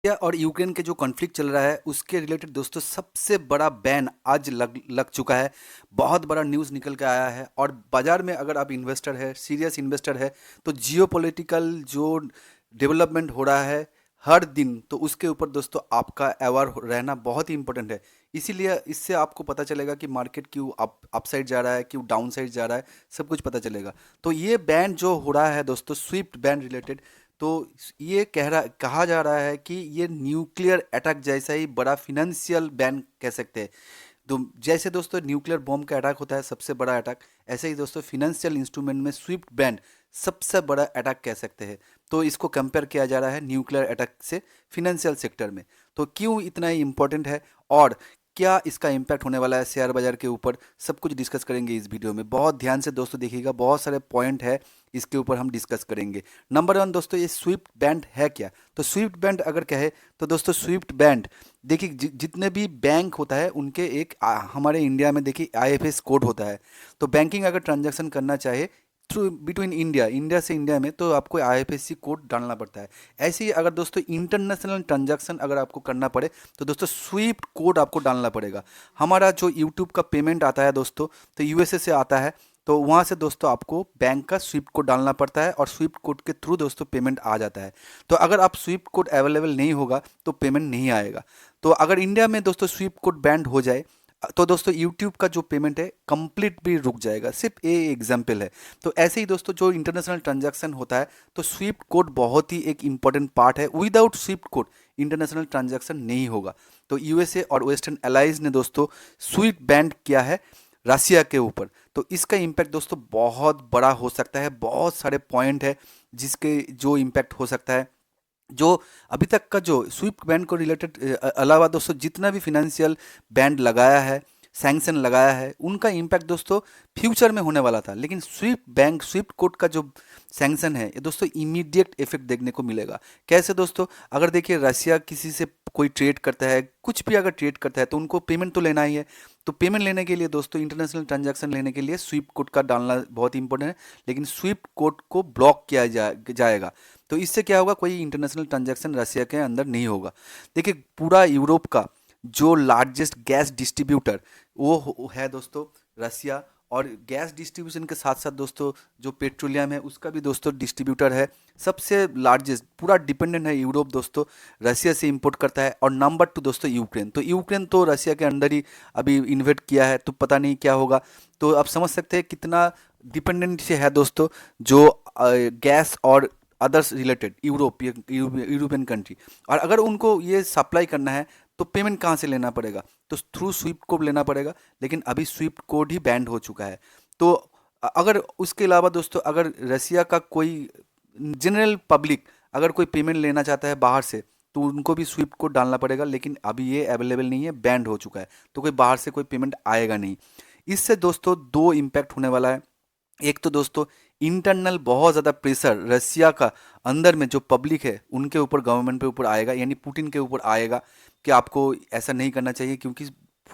India और Ukraine के जो कॉन्फ्लिक्ट चल रहा है उसके रिलेटेड दोस्तों सबसे बड़ा बैन आज लग लग चुका है। बहुत बड़ा न्यूज़ निकल के आया है और बाजार में अगर आप इन्वेस्टर है, सीरियस इन्वेस्टर है, तो जियोपॉलिटिकल जो डेवलपमेंट हो रहा है हर दिन, तो उसके ऊपर दोस्तों आपका अवेयर रहना बहुत ही इंपॉर्टेंट है। इसीलिए इससे आपको पता चलेगा कि मार्केट क्यों अपसाइड जा रहा है, क्यों डाउन साइड जा रहा है, सब कुछ पता चलेगा। तो ये बैन जो हो रहा है दोस्तों, स्विफ्ट बैन रिलेटेड, तो ये कहा जा रहा है कि ये न्यूक्लियर अटैक जैसा ही बड़ा फिनेंशियल बैन कह सकते हैं। तो जैसे दोस्तों न्यूक्लियर बॉम्ब का अटैक होता है सबसे बड़ा अटैक, ऐसे ही दोस्तों फिनेंशियल इंस्ट्रूमेंट में स्विफ्ट बैन सबसे बड़ा अटैक कह सकते हैं। तो इसको कंपेयर किया जा रहा है न्यूक्लियर अटैक से फिनेंशियल सेक्टर में। तो क्यों इतना ही इम्पोर्टेंट है और क्या इसका इम्पैक्ट होने वाला है शेयर बाजार के ऊपर, सब कुछ डिस्कस करेंगे इस वीडियो में। बहुत ध्यान से दोस्तों देखिएगा, बहुत सारे पॉइंट है इसके ऊपर हम डिस्कस करेंगे। नंबर वन दोस्तों, ये स्विफ्ट बैंड है क्या? तो स्विफ्ट बैंड अगर कहे तो दोस्तों स्विफ्ट बैंड, देखिए जितने भी बैंक होता है उनके एक हमारे इंडिया में देखिए आईएफएस कोड होता है। तो बैंकिंग अगर ट्रांजैक्शन करना चाहे थ्रू बिटवीन इंडिया इंडिया से इंडिया में, तो आपको आईएफएससी कोड डालना पड़ता है। ऐसे ही अगर दोस्तों इंटरनेशनल ट्रांजैक्शन अगर आपको करना पड़े तो दोस्तों स्विफ्ट कोड आपको डालना पड़ेगा। हमारा जो यूट्यूब का पेमेंट आता है दोस्तों, तो यूएसए से आता है, तो वहाँ से दोस्तों आपको बैंक का स्विफ्ट कोड डालना पड़ता है और स्विफ्ट कोड के थ्रू दोस्तों पेमेंट आ जाता है। तो अगर आप स्विफ्ट कोड अवेलेबल नहीं होगा तो पेमेंट नहीं आएगा। तो अगर इंडिया में दोस्तों स्विफ्ट कोड बैंड हो जाए तो दोस्तों यूट्यूब का जो पेमेंट है कंप्लीट भी रुक जाएगा। सिर्फ ये एग्जाम्पल है। तो ऐसे ही दोस्तों जो इंटरनेशनल ट्रांजैक्शन होता है, तो स्विफ्ट कोड बहुत ही एक इंपॉर्टेंट पार्ट है। Without Swift code international transaction नहीं होगा। तो यूएसए और वेस्टर्न एलाइज ने दोस्तों स्विफ्ट बैंड किया है रसिया के ऊपर। तो इसका इम्पैक्ट दोस्तों बहुत बड़ा हो सकता है। बहुत सारे पॉइंट है जिसके जो इम्पैक्ट हो सकता है। जो अभी तक का जो स्विफ्ट बैंड को रिलेटेड अलावा दोस्तों जितना भी फिनेंशियल बैंड लगाया है, सैंक्शन लगाया है, उनका इम्पैक्ट दोस्तों फ्यूचर में होने वाला था। लेकिन स्विफ्ट कोड का जो सैंक्शन है ये दोस्तों इमीडिएट इफेक्ट देखने को मिलेगा। कैसे दोस्तों? अगर देखिए रसिया किसी से कोई ट्रेड करता है, कुछ भी अगर ट्रेड करता है, तो उनको पेमेंट तो लेना ही है। तो पेमेंट लेने के लिए दोस्तों, इंटरनेशनल ट्रांजैक्शन लेने के लिए स्विफ्ट कोड का डालना बहुत इंपॉर्टेंट है। लेकिन स्विफ्ट कोड को ब्लॉक किया जाएगा। तो इससे क्या होगा? कोई इंटरनेशनल ट्रांजैक्शन रसिया के अंदर नहीं होगा। देखिए पूरा यूरोप का जो लार्जेस्ट गैस डिस्ट्रीब्यूटर है दोस्तों रसिया। और गैस डिस्ट्रीब्यूशन के साथ साथ दोस्तों जो पेट्रोलियम है उसका भी दोस्तों डिस्ट्रीब्यूटर है। सबसे लार्जेस्ट पूरा डिपेंडेंट है यूरोप दोस्तों, रसिया से इंपोर्ट करता है। और नंबर टू दोस्तों यूक्रेन। तो यूक्रेन तो रसिया के अंदर ही अभी इन्वेट किया है, तो पता नहीं क्या होगा। तो आप समझ सकते हैं कितना डिपेंडेंट से है दोस्तों जो गैस और अदर्स रिलेटेड यूरोपियन कंट्री। और अगर उनको ये सप्लाई करना है तो पेमेंट कहाँ से लेना पड़ेगा? तो थ्रू स्विफ्ट कोड लेना पड़ेगा। लेकिन अभी स्विफ्ट कोड ही बैंड हो चुका है। तो अगर उसके अलावा दोस्तों अगर रसिया का कोई जनरल पब्लिक अगर कोई पेमेंट लेना चाहता है बाहर से, तो उनको भी स्विफ्ट कोड डालना पड़ेगा। लेकिन अभी ये अवेलेबल नहीं है, बैंड हो चुका है। तो कोई बाहर से कोई पेमेंट आएगा नहीं। इससे दोस्तों दो इम्पैक्ट होने वाला है। एक तो दोस्तों इंटरनल बहुत ज़्यादा प्रेशर रसिया का अंदर में जो पब्लिक है उनके ऊपर, गवर्नमेंट पे ऊपर आएगा, यानी पुतिन के ऊपर आएगा कि आपको ऐसा नहीं करना चाहिए, क्योंकि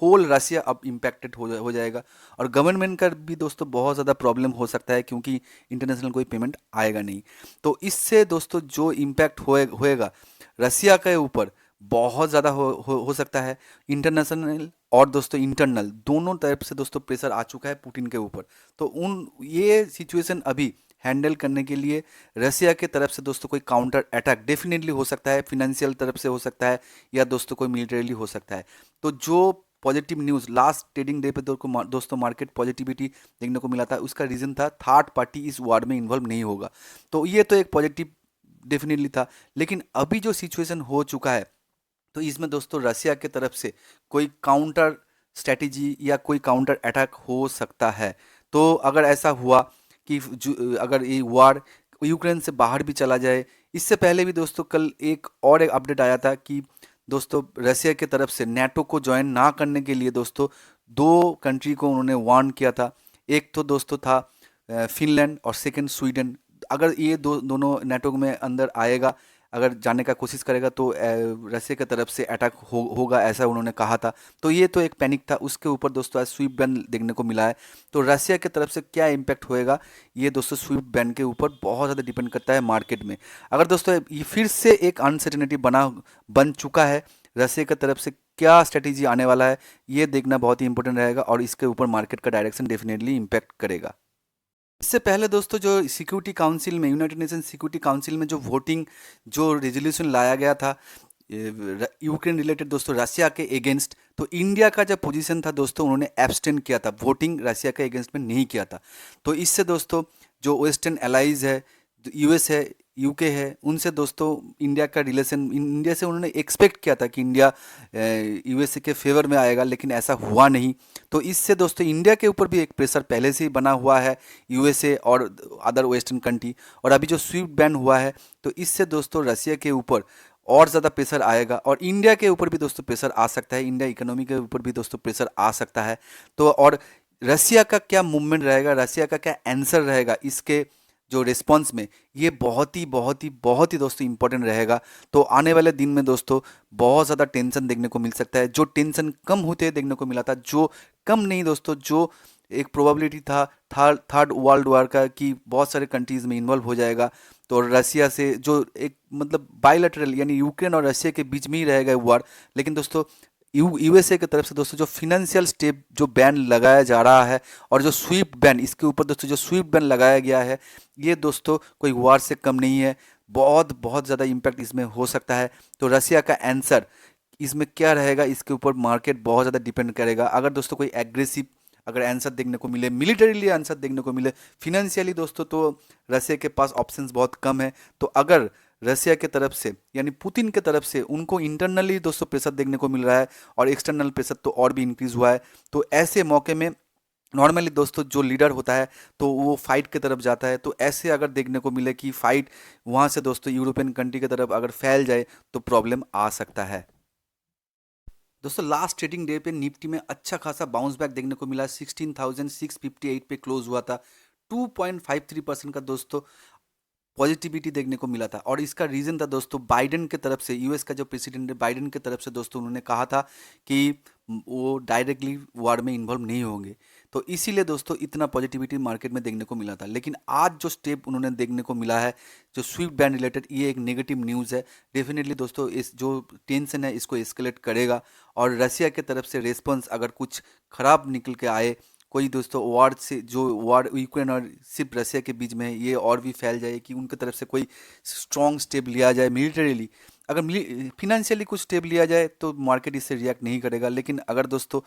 होल रसिया अब इम्पैक्टेड हो जाएगा। और गवर्नमेंट का भी दोस्तों बहुत ज़्यादा प्रॉब्लम हो सकता है, क्योंकि इंटरनेशनल कोई पेमेंट आएगा नहीं। तो इससे दोस्तों जो इम्पैक्ट होएगा रसिया के ऊपर बहुत ज़्यादा हो सकता है। इंटरनेशनल और दोस्तों इंटरनल दोनों तरफ से दोस्तों प्रेशर आ चुका है पुतिन के ऊपर। तो उन ये सिचुएशन अभी हैंडल करने के लिए रसिया के तरफ से दोस्तों कोई काउंटर अटैक डेफिनेटली हो सकता है, फिनेंशियल तरफ से हो सकता है, या दोस्तों कोई मिलिटरीली हो सकता है। तो जो positive news last trading day पे दोस्तों मार्केट पॉजिटिविटी देखने को मिला था, उसका रीज़न था थर्ड पार्टी इस वार में इन्वॉल्व नहीं होगा। तो ये तो एक पॉजिटिव डेफिनेटली था। लेकिन अभी जो सिचुएशन हो चुका है, तो इसमें दोस्तों रसिया के तरफ से कोई काउंटर स्ट्रेटेजी या कोई काउंटर अटैक हो सकता है। तो अगर ऐसा हुआ कि अगर ये वार यूक्रेन से बाहर भी चला जाए। इससे पहले भी दोस्तों कल एक अपडेट आया था कि दोस्तों रसिया के तरफ से नेटो को ज्वाइन ना करने के लिए दोस्तों दो कंट्री को उन्होंने वार्न किया था। एक तो दोस्तों था फिनलैंड और सेकंड स्वीडन। अगर ये दोनों नेटो में अंदर आएगा, अगर जाने का कोशिश करेगा तो रसिया की तरफ से अटैक होगा, ऐसा उन्होंने कहा था। तो ये तो एक पैनिक था, उसके ऊपर दोस्तों आज स्वीप बैन देखने को मिला है। तो रसिया की तरफ से क्या इम्पैक्ट होएगा, ये दोस्तों स्वीप बैन के ऊपर बहुत ज़्यादा डिपेंड करता है मार्केट में। अगर दोस्तों ये फिर से एक अनसर्टेनिटी बन चुका है, रसिया की तरफ से क्या स्ट्रेटेजी आने वाला है, ये देखना बहुत ही इंपॉर्टेंट रहेगा और इसके ऊपर मार्केट का डायरेक्शन डेफिनेटली इम्पैक्ट करेगा। इससे पहले दोस्तों जो सिक्योरिटी काउंसिल में, यूनाइटेड नेशन सिक्योरिटी काउंसिल में जो वोटिंग, जो रेजोल्यूशन लाया गया था यूक्रेन रिलेटेड दोस्तों रसिया के अगेंस्ट, तो इंडिया का जब पोजीशन था दोस्तों उन्होंने एब्सटेन किया था, वोटिंग रसिया के अगेंस्ट में नहीं किया था। तो इससे दोस्तों जो वेस्टर्न एलाइज है, यूएस है, यूके है, उनसे दोस्तों इंडिया का रिलेशन, इंडिया से उन्होंने एक्सपेक्ट किया था कि इंडिया यूएसए के फेवर में आएगा, लेकिन ऐसा हुआ नहीं। तो इससे दोस्तों इंडिया के ऊपर भी एक प्रेशर पहले से ही बना हुआ है, यूएसए और अदर वेस्टर्न कंट्री, और अभी जो स्विफ्ट बैन हुआ है तो इससे दोस्तों रसिया के ऊपर और ज़्यादा प्रेशर आएगा और इंडिया के ऊपर भी दोस्तों प्रेशर आ सकता है, इंडिया इकोनॉमी के ऊपर भी दोस्तों प्रेशर आ सकता है। तो और रसिया का क्या मूवमेंट रहेगा, रसिया का क्या आंसर रहेगा इसके जो रिस्पॉन्स में, ये बहुत ही दोस्तों इंपॉर्टेंट रहेगा। तो आने वाले दिन में दोस्तों बहुत ज़्यादा टेंशन देखने को मिल सकता है, जो टेंशन कम होते देखने को मिला था, जो कम नहीं दोस्तों, जो एक प्रोबेबिलिटी था थर्ड वर्ल्ड वॉर का कि बहुत सारे कंट्रीज में इन्वॉल्व हो जाएगा, तो रसिया से जो एक मतलब बायलैटरल यानी यूक्रेन और रसिया के बीच में ही रहेगा वॉर। लेकिन दोस्तों यूएसए की तरफ से दोस्तों जो फिनेंशियल स्टेप जो बैन लगाया जा रहा है और जो स्वीप बैन, इसके ऊपर दोस्तों जो स्वीप बैन लगाया गया है, ये दोस्तों कोई वार से कम नहीं है, बहुत ज़्यादा इम्पैक्ट इसमें हो सकता है। तो रसिया का आंसर इसमें क्या रहेगा, इसके ऊपर मार्केट बहुत ज़्यादा डिपेंड करेगा। अगर दोस्तों कोई एग्रेसिव अगर आंसर देखने को मिले, मिलिटरीली आंसर देखने को मिले, फिनेंशियली दोस्तों तो रसिया के पास ऑप्शंस बहुत कम है। तो अगर रसिया के तरफ से यानी पुतिन के तरफ से उनको इंटरनली दोस्तों प्रेशर देखने को मिल रहा है और एक्सटर्नल प्रेशर तो और भी इंक्रीज हुआ है, तो ऐसे मौके में नॉर्मली दोस्तों जो लीडर होता है तो वो फाइट की तरफ जाता है। तो ऐसे अगर देखने को मिले कि फाइट वहाँ से दोस्तों यूरोपियन कंट्री की तरफ अगर फैल जाए तो प्रॉब्लम आ सकता है। दोस्तों लास्ट ट्रेडिंग डे पे निफ्टी में अच्छा खासा बाउंस बैक देखने को मिला, 16,658 पे क्लोज हुआ था, 2.53% का दोस्तों पॉजिटिविटी देखने को मिला था। और इसका रीज़न था दोस्तों बाइडेन के तरफ से, यूएस का जो प्रेसिडेंट है बाइडेन के तरफ से दोस्तों उन्होंने कहा था कि वो डायरेक्टली वार में इन्वॉल्व नहीं होंगे, तो इसीलिए दोस्तों इतना पॉजिटिविटी मार्केट में देखने को मिला था। लेकिन आज जो स्टेप उन्होंने देखने को मिला है जो स्विफ्ट बैन रिलेटेड, ये एक नेगेटिव न्यूज़ है। डेफिनेटली दोस्तों इस जो टेंशन है इसको एस्केलेट करेगा और रसिया के तरफ से रेस्पॉन्स अगर कुछ खराब निकल के आए, कोई दोस्तों वार से जो वार यूक्रेन और सिर्फ रसिया के बीच में है ये और भी फैल जाए, कि उनकी तरफ से कोई स्ट्रॉन्ग स्टेप लिया जाए मिलिटरीली, अगर फिनेंशियली कुछ स्टेप लिया जाए तो मार्केट इससे रिएक्ट नहीं करेगा। लेकिन अगर दोस्तों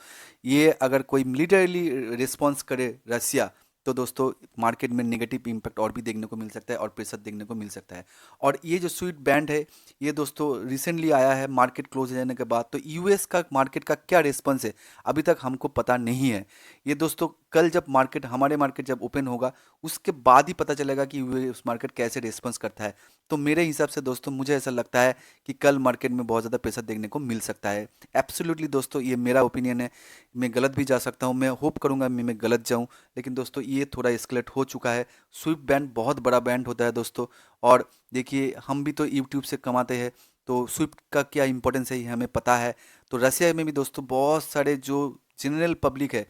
ये अगर कोई मिलिटरीली रिस्पॉन्स करे रसिया, तो दोस्तों मार्केट में नेगेटिव इम्पैक्ट और भी देखने को मिल सकता है और प्रेशर देखने को मिल सकता है। और ये जो स्वीट बैंड है ये दोस्तों रिसेंटली आया है मार्केट क्लोज हो जाने के बाद, तो यूएस का मार्केट का क्या रिस्पॉन्स है अभी तक हमको पता नहीं है। ये दोस्तों कल जब हमारे मार्केट जब ओपन होगा उसके बाद ही पता चलेगा कि यूएस मार्केट कैसे रिस्पॉन्स करता है। तो मेरे हिसाब से दोस्तों मुझे ऐसा लगता है कि कल मार्केट में बहुत ज़्यादा प्रेशर देखने को मिल सकता है। एब्सोल्युटली दोस्तों ये मेरा ओपिनियन है, मैं गलत भी जा सकता हूँ, मैं होप करूँगा मैं गलत जाऊँ, लेकिन दोस्तों ये थोड़ा एस्केलेट हो चुका है। स्विफ्ट बैंड बहुत बड़ा बैंड होता है दोस्तों, और देखिए हम भी तो यूट्यूब से कमाते हैं, तो स्विफ्ट का क्या इंपॉर्टेंस है ये हमें पता है। तो रसिया में भी दोस्तों बहुत सारे जो जनरल पब्लिक है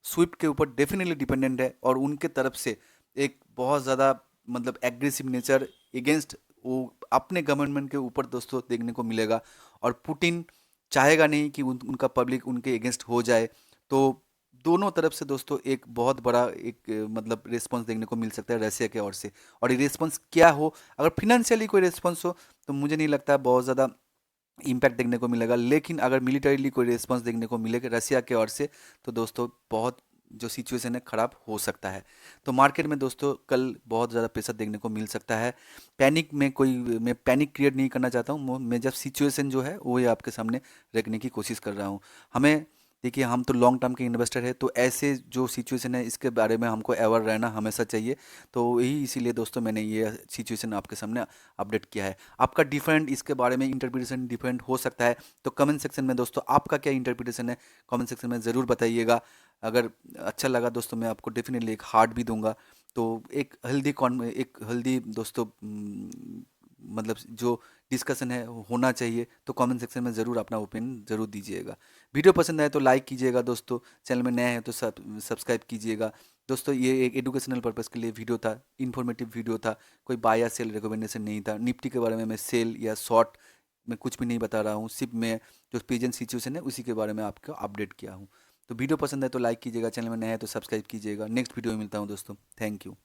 स्विफ्ट के ऊपर डेफिनेटली डिपेंडेंट है, और उनके तरफ से एक बहुत ज़्यादा मतलब एग्रेसिव नेचर अगेंस्ट वो अपने गवर्नमेंट के ऊपर दोस्तों देखने को मिलेगा। और पुतिन चाहेगा नहीं कि उनका पब्लिक उनके अगेंस्ट हो जाए। तो दोनों तरफ से दोस्तों एक बहुत बड़ा एक मतलब रिस्पॉन्स देखने को मिल सकता है रसिया के ओर से। और ये रिस्पॉन्स क्या हो, अगर फिनेंशियली कोई रिस्पॉन्स हो तो मुझे नहीं लगता है बहुत ज़्यादा इम्पैक्ट देखने को मिलेगा, लेकिन अगर मिलिटरीली कोई रिस्पॉन्स देखने को मिलेगा रसिया के ओर से तो दोस्तों बहुत जो सिचुएशन है ख़राब हो सकता है। तो मार्केट में दोस्तों कल बहुत ज़्यादा प्रेशर देखने को मिल सकता है। मैं पैनिक क्रिएट नहीं करना चाहता हूँ, मैं जब सिचुएशन जो है वो ये आपके सामने रखने की कोशिश कर रहा हूँ। हमें देखिए हम तो लॉन्ग टर्म के इन्वेस्टर है, तो ऐसे जो सिचुएशन है इसके बारे में हमको अवेयर रहना हमेशा चाहिए। तो यही इसीलिए दोस्तों मैंने ये सिचुएशन आपके सामने अपडेट किया है। आपका डिफरेंट इसके बारे में इंटरप्रिटेशन डिफरेंट हो सकता है, तो कमेंट सेक्शन में दोस्तों आपका क्या इंटरप्रिटेशन है कमेंट सेक्शन में ज़रूर बताइएगा। अगर अच्छा लगा दोस्तों मैं आपको डेफिनेटली एक हार्ट भी दूंगा। तो एक हेल्दी दोस्तों मतलब जो डिस्कशन है होना चाहिए, तो कमेंट सेक्शन में ज़रूर अपना ओपिनियन ज़रूर दीजिएगा। वीडियो पसंद आए तो लाइक कीजिएगा दोस्तों, चैनल में नए हैं तो सब्सक्राइब कीजिएगा। दोस्तों ये एक एजुकेशनल पर्पज़ के लिए वीडियो था, इन्फॉर्मेटिव वीडियो था, कोई बाय या सेल रिकमेंडेशन नहीं था। निफ्टी के बारे में मैं सेल या शॉर्ट में कुछ भी नहीं बता रहा हूँ, सिर्फ मैं जो प्रेजेंट सिचुएशन है उसी के बारे में आपको अपडेट किया हूँ। तो वीडियो पसंद है तो लाइक कीजिएगा, चैनल में नया है तो सब्सक्राइब कीजिएगा। नेक्स्ट वीडियो में मिलता हूँ दोस्तों, थैंक यू।